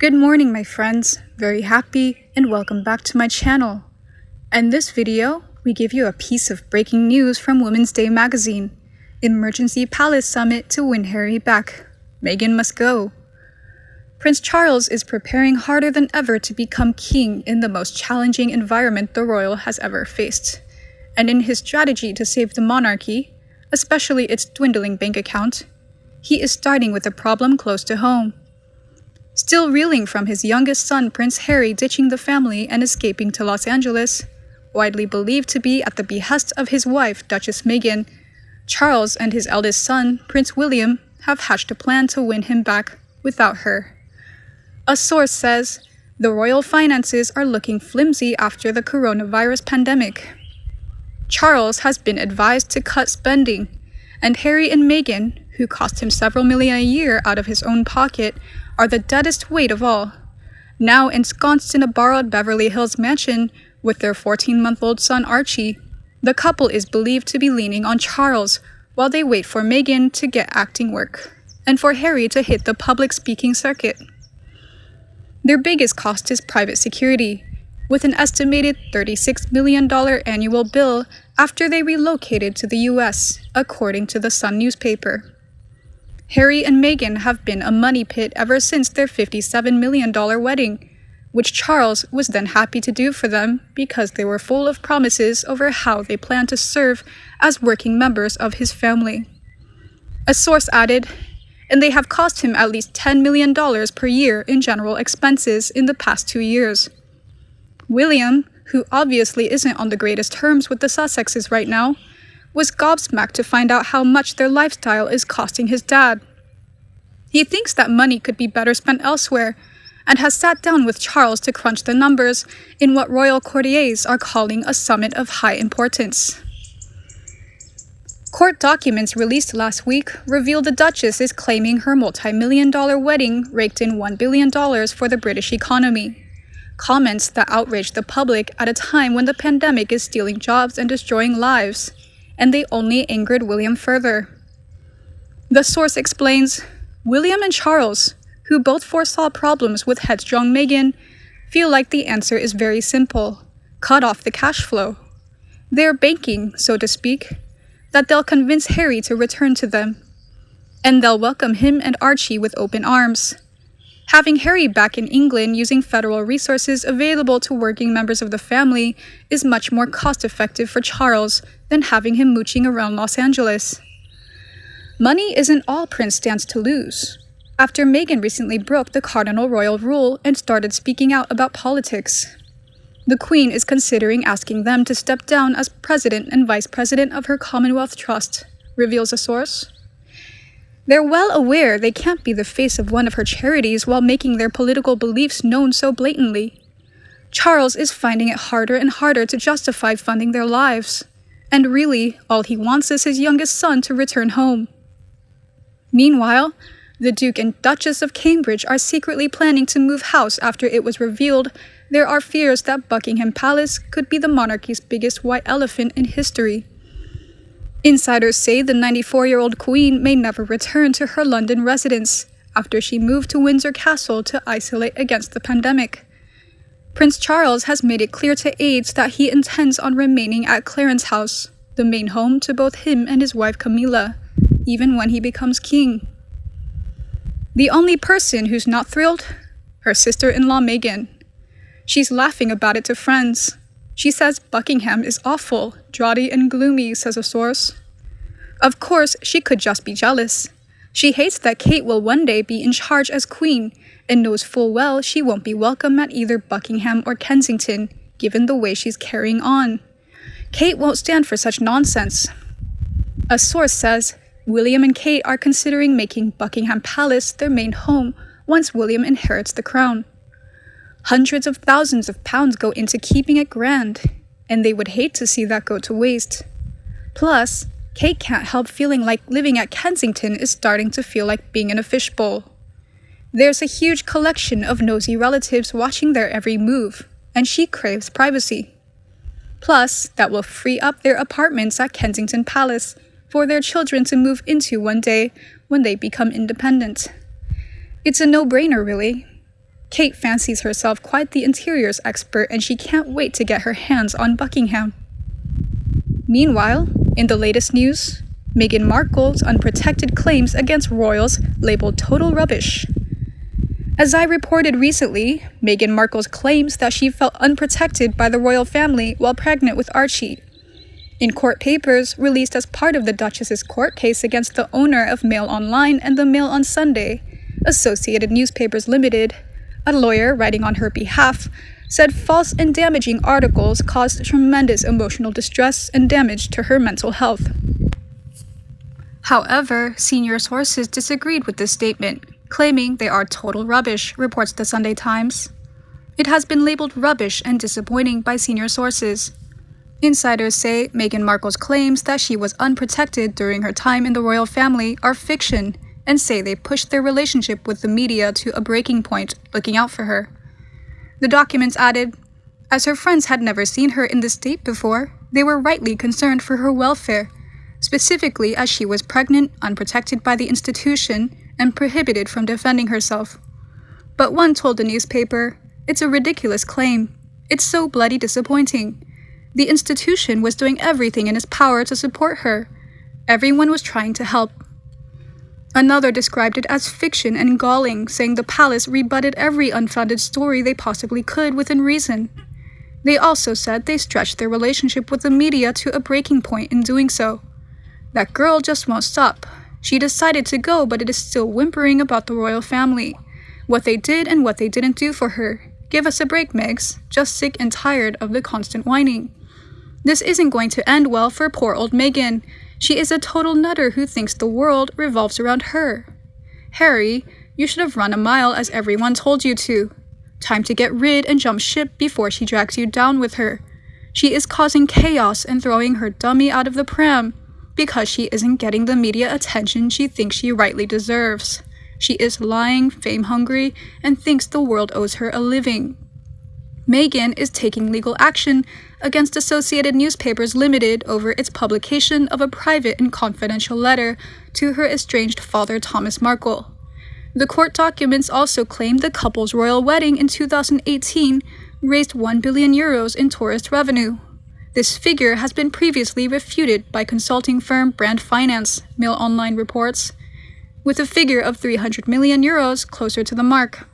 Good morning, my friends. Very happy and welcome back to my channel. In this video, we give you a piece of breaking news from Women's Day magazine. Emergency Palace Summit to win Harry back. Meghan must go. Prince Charles is preparing harder than ever to become king in the most challenging environment the royal has ever faced. And in his strategy to save the monarchy, especially its dwindling bank account, he is starting with a problem close to home. Still reeling from his youngest son, Prince Harry, ditching the family and escaping to Los Angeles, widely believed to be at the behest of his wife, Duchess Meghan, Charles and his eldest son, Prince William, have hatched a plan to win him back without her. A source says the royal finances are looking flimsy after the coronavirus pandemic. Charles has been advised to cut spending, and Harry and Meghan, who cost him several million a year out of his own pocket, are the deadest weight of all. Now ensconced in a borrowed Beverly Hills mansion with their 14-month-old son Archie, the couple is believed to be leaning on Charles while they wait for Meghan to get acting work and for Harry to hit the public speaking circuit. Their biggest cost is private security, with an estimated $36 million annual bill after they relocated to the US, according to the Sun newspaper. Harry and Meghan have been a money pit ever since their $57 million wedding, which Charles was then happy to do for them because they were full of promises over how they plan to serve as working members of his family. A source added, and they have cost him at least $10 million per year in general expenses in the past 2 years. William, who obviously isn't on the greatest terms with the Sussexes right now, was gobsmacked to find out how much their lifestyle is costing his dad. He thinks that money could be better spent elsewhere, and has sat down with Charles to crunch the numbers in what royal courtiers are calling a summit of high importance. Court documents released last week reveal the Duchess is claiming her multi-million-dollar wedding raked in $1 billion for the British economy. Comments that outraged the public at a time when the pandemic is stealing jobs and destroying lives, and they only angered William further. The source explains, William and Charles, who both foresaw problems with headstrong Meghan, feel like the answer is very simple: cut off the cash flow. They're banking, so to speak, that they'll convince Harry to return to them, and they'll welcome him and Archie with open arms. Having Harry back in England using federal resources available to working members of the family is much more cost-effective for Charles than having him mooching around Los Angeles. Money isn't all Prince stands to lose. After Meghan recently broke the cardinal royal rule and started speaking out about politics, the Queen is considering asking them to step down as president and vice president of her Commonwealth Trust, reveals a source. They're well aware they can't be the face of one of her charities while making their political beliefs known so blatantly. Charles is finding it harder and harder to justify funding their lives, and really, all he wants is his youngest son to return home. Meanwhile, the Duke and Duchess of Cambridge are secretly planning to move house after it was revealed there are fears that Buckingham Palace could be the monarchy's biggest white elephant in history. Insiders say the 94-year-old Queen may never return to her London residence after she moved to Windsor Castle to isolate against the pandemic. Prince Charles has made it clear to aides that he intends on remaining at Clarence House, the main home to both him and his wife Camilla, even when he becomes king. The only person who's not thrilled? Her sister-in-law Meghan. She's laughing about it to friends. She says Buckingham is awful, draughty and gloomy, says a source. Of course, she could just be jealous. She hates that Kate will one day be in charge as queen, and knows full well she won't be welcome at either Buckingham or Kensington, given the way she's carrying on. Kate won't stand for such nonsense. A source says William and Kate are considering making Buckingham Palace their main home once William inherits the crown. Hundreds of thousands of pounds go into keeping it grand, and they would hate to see that go to waste. Plus, Kate can't help feeling like living at Kensington is starting to feel like being in a fishbowl. There's a huge collection of nosy relatives watching their every move, and she craves privacy. Plus, that will free up their apartments at Kensington Palace for their children to move into one day when they become independent. It's a no-brainer, really. Kate fancies herself quite the interiors expert and she can't wait to get her hands on Buckingham. Meanwhile, in the latest news, Meghan Markle's unprotected claims against royals labeled total rubbish. As I reported recently, Meghan Markle's claims that she felt unprotected by the royal family while pregnant with Archie. In court papers released as part of the Duchess's court case against the owner of Mail Online and the Mail on Sunday, Associated Newspapers Limited, a lawyer writing on her behalf, said false and damaging articles caused tremendous emotional distress and damage to her mental health. However, senior sources disagreed with this statement, claiming they are total rubbish, reports the Sunday Times. It has been labeled rubbish and disappointing by senior sources. Insiders say Meghan Markle's claims that she was unprotected during her time in the royal family are fiction and say they pushed their relationship with the media to a breaking point, looking out for her. The documents added, as her friends had never seen her in this state before, they were rightly concerned for her welfare, specifically as she was pregnant, unprotected by the institution, and prohibited from defending herself. But one told the newspaper, "It's a ridiculous claim. It's so bloody disappointing. The institution was doing everything in its power to support her. Everyone was trying to help." Another described it as fiction and galling, saying the palace rebutted every unfounded story they possibly could within reason. They also said they stretched their relationship with the media to a breaking point in doing so. That girl just won't stop. She decided to go, but it is still whimpering about the royal family. What they did and what they didn't do for her. Give us a break, Megs. Just sick and tired of the constant whining. This isn't going to end well for poor old Meghan. She is a total nutter who thinks the world revolves around her. Harry, you should have run a mile as everyone told you to. Time to get rid and jump ship before she drags you down with her. She is causing chaos and throwing her dummy out of the pram because she isn't getting the media attention she thinks she rightly deserves. She is lying, fame-hungry, and thinks the world owes her a living. Meghan is taking legal action against Associated Newspapers Limited over its publication of a private and confidential letter to her estranged father Thomas Markle. The court documents also claim the couple's royal wedding in 2018 raised €1 billion in tourist revenue. This figure has been previously refuted by consulting firm Brand Finance, Mail Online reports, with a figure of €300 million closer to the mark.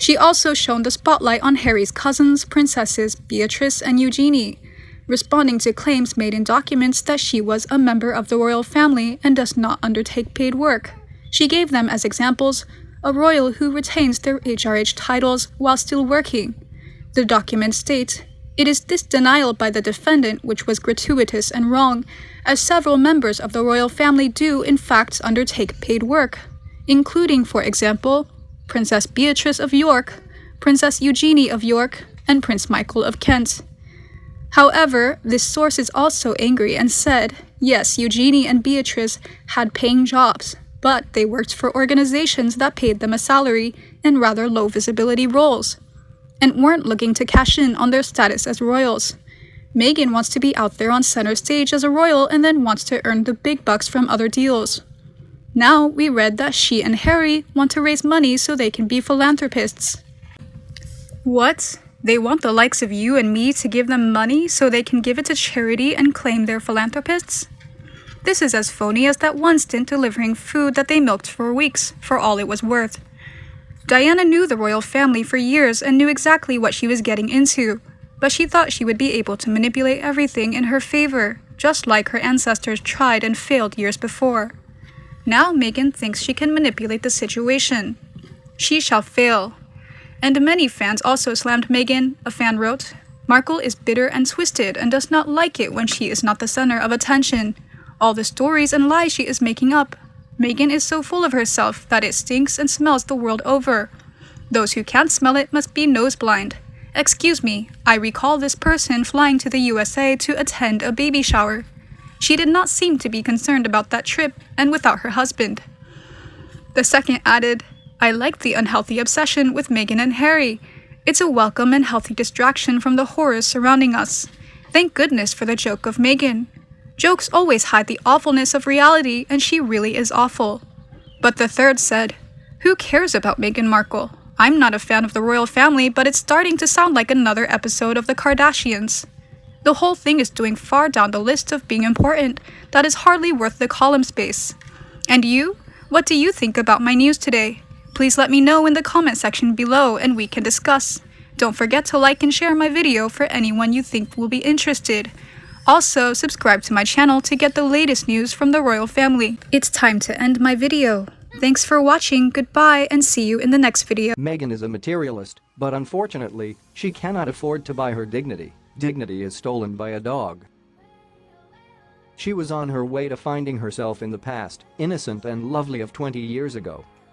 She also shone the spotlight on Harry's cousins, princesses Beatrice and Eugenie, responding to claims made in documents that she was a member of the royal family and does not undertake paid work. She gave them as examples a royal who retains their HRH titles while still working. The documents state, "It is this denial by the defendant which was gratuitous and wrong, as several members of the royal family do in fact undertake paid work, including, for example, Princess Beatrice of York, Princess Eugenie of York, and Prince Michael of Kent." However, this source is also angry and said, yes, Eugenie and Beatrice had paying jobs, but they worked for organizations that paid them a salary in rather low visibility roles, and weren't looking to cash in on their status as royals. Meghan wants to be out there on center stage as a royal and then wants to earn the big bucks from other deals. Now we read that she and Harry want to raise money so they can be philanthropists. What? They want the likes of you and me to give them money so they can give it to charity and claim they're philanthropists? This is as phony as that one stint delivering food that they milked for weeks, for all it was worth. Diana knew the royal family for years and knew exactly what she was getting into, but she thought she would be able to manipulate everything in her favor, just like her ancestors tried and failed years before. Now Meghan thinks she can manipulate the situation. She shall fail. And many fans also slammed Meghan, a fan wrote. Markle is bitter and twisted and does not like it when she is not the center of attention. All the stories and lies she is making up. Meghan is so full of herself that it stinks and smells the world over. Those who can't smell it must be noseblind. Excuse me, I recall this person flying to the USA to attend a baby shower. She did not seem to be concerned about that trip and without her husband. The second added, I like the unhealthy obsession with Meghan and Harry. It's a welcome and healthy distraction from the horrors surrounding us. Thank goodness for the joke of Meghan. Jokes always hide the awfulness of reality, and she really is awful. But the third said, who cares about Meghan Markle? I'm not a fan of the royal family, but it's starting to sound like another episode of the Kardashians. The whole thing is doing far down the list of being important that is hardly worth the column space. And you? What do you think about my news today? Please let me know in the comment section below and we can discuss. Don't forget to like and share my video for anyone you think will be interested. Also, subscribe to my channel to get the latest news from the royal family. It's time to end my video. Thanks for watching, goodbye, and see you in the next video. Meghan is a materialist, but unfortunately, she cannot afford to buy her dignity. Dignity is stolen by a dog. She was on her way to finding herself in the past, innocent and lovely of 20 years ago.